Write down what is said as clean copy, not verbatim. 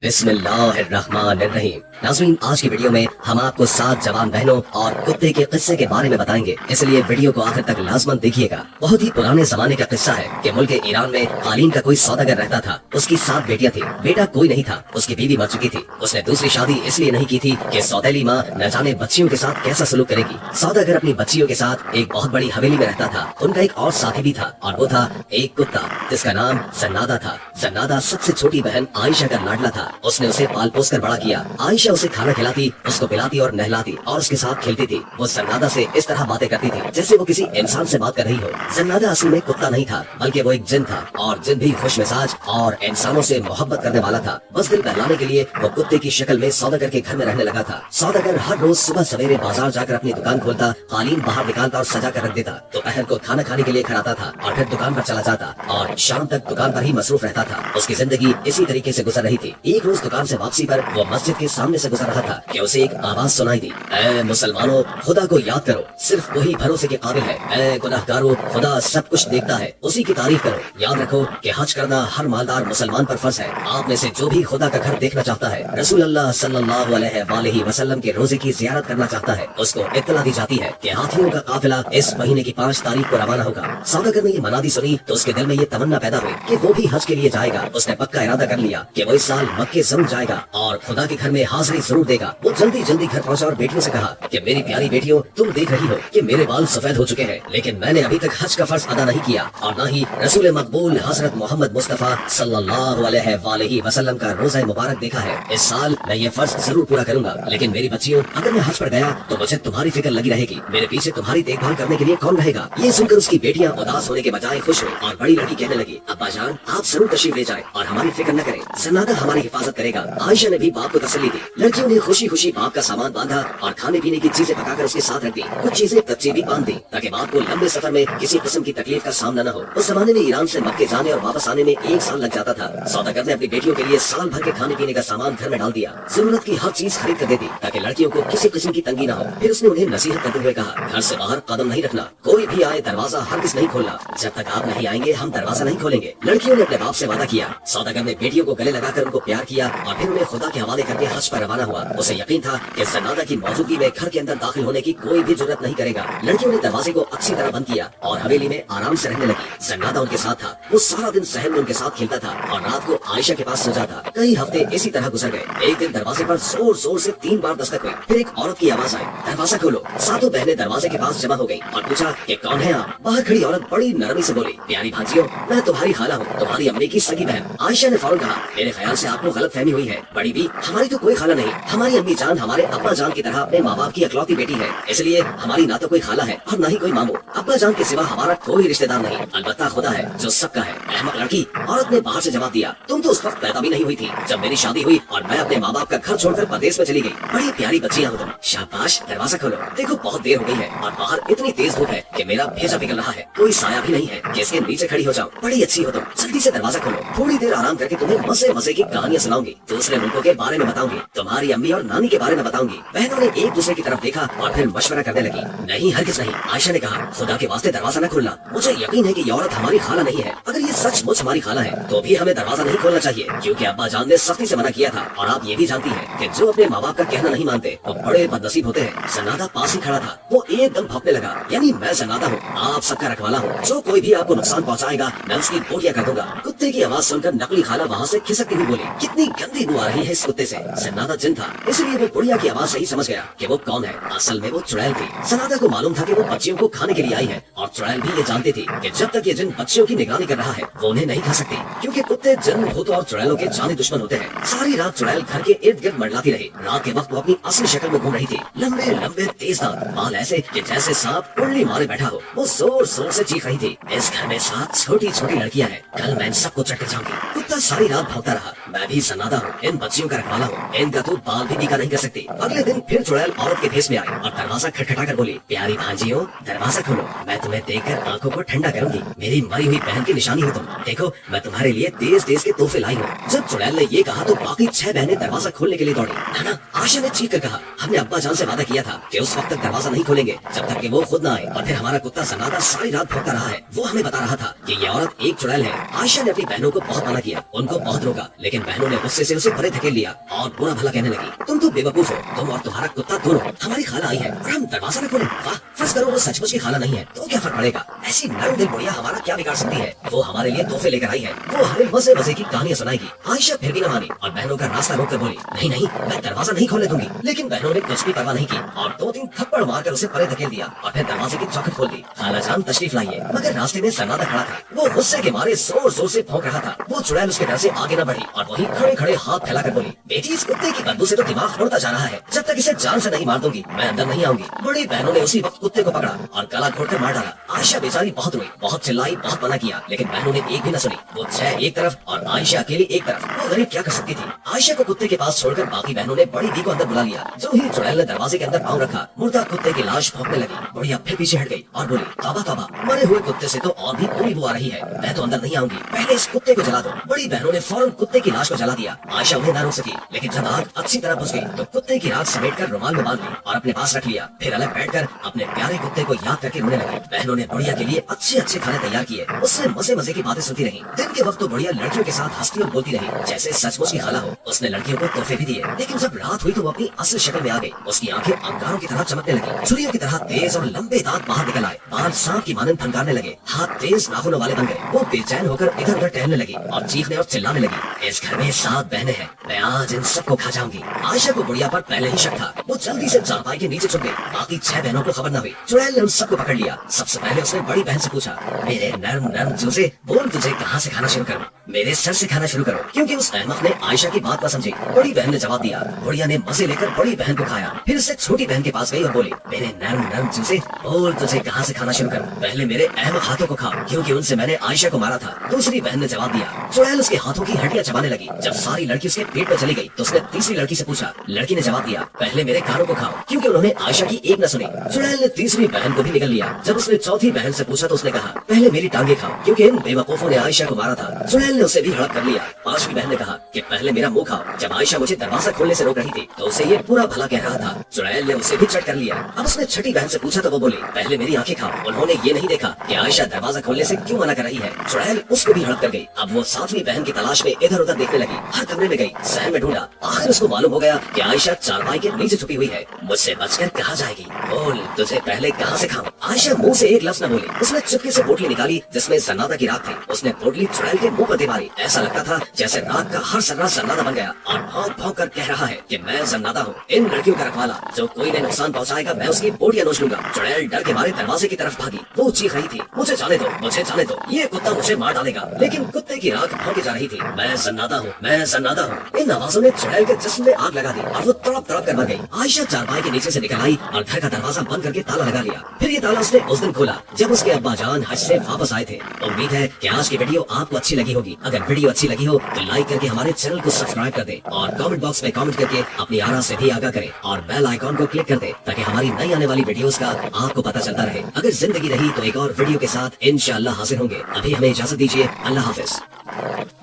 बिस्मिल्लाहिर्रहमानिर्रहीम। नाज़रीन, आज की वीडियो में हम आपको 7 जवान बहनों और कुत्ते के किस्से के बारे में बताएंगे, इसलिए वीडियो को आखिर तक लाजमन देखिएगा। बहुत ही पुराने जमाने का किस्सा है कि मुल्क ईरान में कालीन का कोई सौदागर रहता था। उसकी 7 बेटियां थी। बेटा कोई नहीं था, उसकी बीवी मर चुकी थी। उसने दूसरी शादी इसलिए नहीं की थी कि सौतेली माँ न जाने बच्चियों के साथ कैसा सलूक करेगी। सौदागर अपनी बच्चियों के साथ एक बहुत बड़ी हवेली में रहता था। उनका एक और साथी भी था और वो था एक कुत्ता जिसका नाम जन्नादा था। जन्नादा सबसे छोटी बहन आयशा का लाडला था। उसने उसे पाल पोस कर बड़ा किया। आयशा उसे खाना खिलाती, उसको पिलाती और नहलाती और उसके साथ खेलती थी। वो जन्नादा से इस तरह बातें करती थी जैसे वो किसी इंसान से बात कर रही हो। जन्नादा असल में कुत्ता नहीं था, बल्कि वो एक जिन था, और जिन भी खुश मिजाज और इंसानों से मोहब्बत करने वाला था। बस दिल बहलाने के लिए वो कुत्ते की शक्ल में सौदागर के घर में रहने लगा था। सौदागर हर रोज सुबह सवेरे बाजार जाकर अपनी दुकान खोलता, कालीन बाहर निकालता और सजा कर रख देता। दोपहर को खाना खाने के लिए खड़ाता था और फिर दुकान पर चला जाता और शाम तक दुकान पर ही मसरूफ रहता था। उसकी जिंदगी इसी तरीके से गुजर रही थी। एक रोज दुकान से वापसी पर वो मस्जिद के सामने से गुजर रहा था कि उसे एक आवाज सुनाई दी। ऐ मुसलमानों, खुदा को याद करो, सिर्फ वही भरोसे के काबिल है। ऐ गुनाहगारों, खुदा सब कुछ देखता है, उसी की तारीफ करो। याद रखो कि हज करना हर मालदार मुसलमान पर फर्ज है। आप में से जो भी खुदा का घर देखना चाहता है, रसूल अल्लाह सल्लल्लाहु अलैहि वसल्लम के रोजे की जियारत करना चाहता है, उसको इत्तला दी जाती है कि हाथियों का काफिला इस महीने की 5 तारीख को रवाना होगा। सौदागर ने ये मनादी सुनी तो उसके दिल में ये तमन्ना पैदा हुई कि वो भी हज के लिए जाएगा। उसने पक्का इरादा कर लिया कि वो इस साल मक्के जरूर जाएगा और खुदा के घर में हाजिरी जरूर देगा। वो जल्दी जल्दी घर पहुंचा और बेटियों से कहा कि मेरी प्यारी बेटियों, तुम देख रही हो कि मेरे बाल सफेद हो चुके हैं, लेकिन मैंने अभी तक हज का फर्ज अदा नहीं किया और न ही रसूल मकबूल हजरत मोहम्मद मुस्तफा सल्लल्लाहु अलैहि वसल्लम का रोजा मुबारक देखा है। इस साल मैं ये फर्ज जरूर पूरा करूंगा। लेकिन मेरी बच्चियों, अगर मैं हज पर गया तो मुझे तुम्हारी फिक्र लगी रहेगी। मेरे पीछे तुम्हारी देखभाल करने के लिए कौन रहेगा? ये सुनकर उसकी बेटियां उदास होने के बजाय खुश हुई और बड़ी लड़की कहने लगी, अब्बा जान, आप जरूर तशरीफ ले जाए और हमारी फिक्र न करें, जन्नादा हमारी हिफाजत करेगा। आयशा ने भी बाप को तसल्ली दी। लड़कियों ने खुशी खुशी बाप का सामान बांधा और खाने पीने की चीजें पकाकर उसके साथ रख दी। कुछ चीजें कच्ची भी बांध दी ताकि बाप को लंबे सफर में किसी किस्म की तकलीफ का सामना न हो। उस जमाने में ईरान से मक्के जाने और वापस आने में 1 साल लग जाता था। सौदागर ने अपनी बेटियों के लिए साल भर के खाने पीने का सामान घर में डाल दिया। जरूरत की हर चीज खरीद कर दे दी ताकि लड़कियों को किसी किस्म की तंगी न हो। फिर उसने उन्हें नसीहत करते हुए कहा, घर से बाहर कदम नहीं रखना, कोई भी आए दरवाजा हरगिज़ नहीं खोलना, जब तक आप नहीं आएंगे हम दरवाजा नहीं खोलेंगे। लड़कियों ने अपने बाप से वादा किया। सौदागर ने बेटियों को गले लगाकर उनको प्यार किया और फिर उन्हें खुदा के हवाले करके हज पर रवाना हुआ। उसे यकीन था कि जन्नादा की मौजूदगी में घर के अंदर दाखिल होने की कोई भी जरूरत नहीं करेगा। लड़कियों ने दरवाजे को अच्छी तरह बंद किया और हवेली में आराम से रहने लगी। जन्नादा उनके साथ था। वो सारा दिन सहन में उनके साथ खेलता था और रात को आयशा के पास सो जाता। कई हफ्ते इसी तरह गुजर गए। एक दिन दरवाजे पर जोर जोर से 3 बार दस्तक हुई। फिर एक औरत की आवाज आई, दरवाजा खोलो। सातों बहनें दरवाजे के पास जमा हो गयी और पूछा कि कौन है आप? बाहर खड़ी औरत बड़ी नरमी से बोली, प्यारी भांजियों, मैं तुम्हारी खाला हूँ, तुम्हारी अम्मी की सगी बहन। आयशा ने फौरन कहा, मेरे ख्याल से आपको गलत फहमी हुई है। बड़ी भी, हमारी तो कोई खाला नहीं। हमारी अम्मी जान हमारे अब्बा जान की तरह अपने माँ बाप की इकलौती बेटी है, इसलिए हमारी ना तो कोई खाला है और ना ही कोई मामू। अब्बा जान के सिवा हमारा कोई रिश्तेदार नहीं, अलबत्ता खुदा है जो सबका है। अहमक लड़की, औरत ने बाहर से जवाब दिया, तुम तो उस वक्त पैदा भी नहीं हुई थी जब मेरी शादी हुई और मैं अपने माँ बाप का घर छोड़कर प्रदेश में चली गई। बड़ी प्यारी बच्चियां हो तुम। शाबाश, दरवाजा खोलो। देखो बहुत देर हो गई है और बाहर इतनी तेज धूप है कि मेरा भेजा पिघल रहा है। कोई साया भी नहीं है कि इसके नीचे खड़ी हो जाऊं। बड़ी अच्छी हो तुम, जल्दी से दरवाजा खोलो। थोड़ी देर आराम करके तुम्हें मजे मजे की कहानियां सुनाऊंगी, दूसरे मुल्कों के बारे में बताऊंगी, तुम्हारी अम्मी और नानी के बारे में बताऊंगी। बहनों ने एक दूसरे की तरफ देखा और फिर मशवरा करने लगी। नहीं, हरगिज़ नहीं। आयशा ने कहा, खुदा के वास्ते दरवाजा न खोलना। मुझे यकीन है कि ये औरत हमारी खाला नहीं है। अगर ये सचमुच हमारी खाला है तो भी हमें दरवाजा नहीं खोलना चाहिए, क्योंकि अब्बा जान ने सख्ती से मना किया था। और आप ये भी जानती हैं कि जो अपने माँ बाप का कहना नहीं मानते वो बड़े बदनसीब होते हैं। जन्नादा पास ही खड़ा था। वो एकदम भौंकने लगा, यानी मैं जन्नादा हूँ, आप सबका रखवाला हूँ। जो कोई भी आपको नुकसान पहुँचाएगा मैं उसकी बोटियां कर दूंगा। कुत्ते की आवाज सुनकर नकली खाला वहाँ से खिसकती हुई बोली, कितनी गंदी बू आ रही है इस कुत्ते से। जन्नादा जिन था, इसलिए वो बुढ़िया की आवाज से ही समझ गया कि वो कौन है। असल में वो चुड़ैल थी। जन्नादा को मालूम था कि वो बच्चियों को खाने के लिए आई है और चुड़ैल भी ये जानती थी कि जब तक ये जिन बच्चियों की निगरानी कर रहा है वो उन्हें नहीं खा सकती, क्योंकि कुत्ते जिन भूतों और चुड़ैलों के जाने दुश्मन होते हैं। सारी रात चुड़ैल घर के इर्द गिर्द मंडलाती रही। रात के वक्त वो अपनी असली शक्ल में घूम रही थी। लंबे लंबे तेज दांत, बाल ऐसे कि जैसे सांप कुंडली मारे बैठा हो। वो जोर जोर से चीख रही थी, इस घर में 7 छोटी छोटी लड़कियां हैं, कल मैं इन सबको चट कर जाऊंगी। कुत्ता सारी रात भौंकता रहा। मैं भी जन्नादा हूँ, इन बच्चियों का रखवाला हूँ, इनका तो बाल भी निकाह नहीं कर सकती। अगले दिन फिर चुड़ैल औरत के भेष में आई और दरवाजा खटखटा कर बोली, प्यारी भांजियों, दरवाजा खोलो, मैं तुम्हें देखकर आंखों को ठंडा करूंगी। मेरी मरी हुई बहन की निशानी हो तुम। देखो मैं तुम्हारे लिए तेज तेज के तोहफे लाई हूँ। जब चुड़ैल ने ये कहा तो बाकी 6 बहनें दरवाजा खोलने के लिए दौड़ी। नाना, आयशा ने चीख कर कहा, हमने अब्बा जान से वादा किया था कि उस वक्त तक दरवाजा नहीं खोलेंगे जब तक कि वो खुद ना आए। और फिर हमारा कुत्ता जन्नादा सारी रात भौंकता रहा है। वो हमें बता रहा था कि ये औरत एक चुड़ैल है। आयशा ने अपनी बहनों को बहुत मना किया, उनको बहुत रोका, लेकिन बहनों ने गुस्से से उसे परे धकेल लिया और बुरा भला कहने लगी, तुम तो बेवकूफ हो, तुम और तुम्हारा कुत्ता दोनों। हमारी खाला आई है और हम दरवाजा न खोलें? वाह, फर्ज करो वो सचमुच की खाला नहीं है तो क्या फर्क पड़ेगा? ऐसी नरम दिल बुढ़िया हमारा क्या बिगाड़ सकती है? वो हमारे लिए तोहफे लेकर आई है, वो हमें मजे मजे की कहानियां सुनाएगी। आयशा फिर भी न मानी और बहनों का रास्ता रोक कर बोली, नहीं नहीं, मैं दरवाजा नहीं खोलने दूंगी। लेकिन बहनों ने कुछ भी परवाह नहीं की और 2-3 थप्पड़ मारकर उसे परे धकेल दिया और फिर दरवाजे की चौखट खोल दी। खालाजान तशरीफ लाइए। मगर रास्ते में सन्नाटा खड़ा था, वो गुस्से के मारे जोर जोर से भौंक रहा था। वो चुड़ैल उसके डर से आगे न बढ़ी और वहीं खड़े खड़े हाथ फैलाकर बोली, बेटी इस कुत्ते की बदबू से तो दिमाग उड़ता जा रहा है, जब तक इसे जान से नहीं मार दूंगी मैं अंदर नहीं आऊंगी। बड़ी बहनों ने उसी वक्त कुत्ते को पकड़ा और गला घोटकर मार डाला। आयशा बेचारी बहुत रोई, बहुत चिल्लाई, बहुत मना किया, लेकिन बहनों ने एक भी न सुनी। वो 6 एक तरफ और आयशा अकेली एक तरफ। वो गरीब क्या कर सकती थी? आयशा को कुत्ते के पास छोड़कर बाकी बहनों ने बड़ी दी को अंदर बुला लिया। जो ही चुड़ैल ने दरवाजे के अंदर पाँव रखा, मुर्दा कुत्ते की लाश भौंकने लगी। बुढ़िया फिर पीछे हट गई और बोली, तौबा तौबा, मरे हुए कुत्ते से तो और भी बुरी बू आ रही है, मैं तो अंदर नहीं आऊंगी, पहले इस कुत्ते को जला दो। बड़ी बहनों ने फौरन कुत्ते की लाश को जला दिया। आयशा उन्हें न रोक सकी, लेकिन जब आग अच्छी तरह बुझ गई तो कुत्ते की राख समेटकर रुमाल में बांध ली और अपने पास रख लिया। फिर अलग बैठकर अपने प्यारे कुत्ते को याद करके रोने लगी। बहनों ने बुढ़िया के लिए अच्छे अच्छे खाने तैयार किए, उससे मजे मजे की बातें सुनती रही। दिन के वक्त तो बुढ़िया लड़कियों के साथ हंसती और बोलती रही जैसे सचमुच की खाला हो। उसने लड़कियों को तोहफे भी दिए, लेकिन जब रात हुई तो वो अपनी असल शक्ल में आ गई। उसकी आंखें अंगारों की तरह चमकने लगी, छुरियों की तरह तेज और लंबे दांत बाहर निकल आए, बाल सांप की मानंद फनकारने लगे, हाथ तेज नाखूनों वाले बन गए। वो बेचैन होकर इधर उधर टहलने लगी और चीखने और चिल्लाने लगी, इस घर में 7 बहनें हैं, मैं आज इन सबको खा जाऊंगी। आयशा को बुढ़िया पर पहले ही शक था, वो जल्दी से चारपाई के नीचे छुप गई। बाकी 6 बहनों को खबर न हुई। चुड़ैल ने उन सबको पकड़ लिया। सबसे पहले उसने बड़ी बहन से पूछा, मेरे नर्म नर्म चूजे, बोल तुझे कहाँ से खाना शुरू करूं? मेरे सर से खाना शुरू करो, क्योंकि उस अहमक ने आयशा की बात न समझी। बड़ी बहन ने जवाब दिया। बुढ़िया ने मजे लेकर बड़ी बहन को खाया, फिर उससे छोटी बहन के पास गई और बोली, मेरे नर्म नर्म चूजे, बोल तुझे कहाँ से खाना शुरू करूं? पहले मेरे अहमक हाथों को खाओ, क्योंकि उनसे मैंने आयशा को मारा था। दूसरी बहन ने जवाब दिया। चुड़ैल उसके हाथों की हड्डियां चबाने लगी। जब सारी लड़की उसके पेट में चली गई तो उसने तीसरी लड़की से पूछा। लड़की ने जवाब दिया, पहले मेरे कानों को खाओ, क्योंकि उन्होंने आयशा की एक न सुनी। चुड़ैल ने तीसरी बहन को भी निगल लिया। जब उसने चौथी बहन से पूछा तो उसने कहा, पहले मेरी टांगे खाओ, क्योंकि इन बेवकूफों ने आयशा को मारा था। चुड़ैल ने उसे भी हड़प कर लिया। पांचवी बहन ने कहा कि पहले मेरा मुंह खाओ, जब आयशा मुझे दरवाजा खोलने से रोक रही थी तो उसे ये पूरा भला कह रहा था। चुड़ैल ने उसे भी चट कर लिया। अब उसने छठी बहन से पूछा तो वो बोली, पहले मेरी आंखें खाओ, उन्होंने ये नहीं देखा कि आयशा दरवाजा खोलने से क्यों मना कर रही है। चुड़ैल उसको भी हड़प कर गई। अब वो 7वीं बहन की तलाश में इधर उधर देखने लगी, हर कमरे में गई, सहन में ढूंढा, आखिर उसको मालूम हो गया कि आयशा चारपाई के नीचे छुपी हुई है। मुझसे बचकर कहाँ जाएगी? बोल तुझे पहले कहाँ से खाऊं? आयशा मुंह से एक लफ्ज न बोली। उसने चुपके से पोटली निकाली जिसमें सन्नाटा की राख थी। उसने पोटली चुड़ैल के मुंह पर दे मारी। ऐसा लगता था जैसे राख का हर सर्रा सन्नाटा बन गया और भौंक भौंक कर कह रहा है कि मैं सन्नाटा हूँ, इन लड़कियों का रखवाला, जो कोई ने नुकसान पहुँचाएगा मैं उसकी बोटियां नोच लूंगा। चुड़ैल डर के मारे दरवाजे की तरफ भागी। वो चीख रही थी, मुझे जाने दो, मुझे जाने दो, ये कुत्ता मुझे मार डालेगा। लेकिन कुत्ते की राख भौंकी जा रही थी, मैं सन्नाटा हूँ, मैं सन्नाटा हूँ। इन आवाजों ने चुड़ैल के जिस्म में आग लगा दी और वो तड़प तड़प कर मर गई। आयशा चारपाई के नीचे से निकल आई और घर का दरवाजा बंद करके ताला लगा लिया। फिर ये ताला उसने उस दिन खोला जब उसके अब्बा जान हज से वापस आए थे। उम्मीद है कि आज की वीडियो आपको अच्छी लगी होगी। अगर वीडियो अच्छी लगी हो तो लाइक करके हमारे चैनल को सब्सक्राइब कर दे और कमेंट बॉक्स में कमेंट करके अपनी आरा से भी आगाह करें और बेल आइकॉन को क्लिक कर दे ताकि हमारी नई आने वाली वीडियोस का आपको पता चलता रहे। अगर जिंदगी रही तो एक और वीडियो के साथ इंशाअल्लाह हाजिर होंगे। अभी हमें इजाजत दीजिए। अल्लाह हाफिज।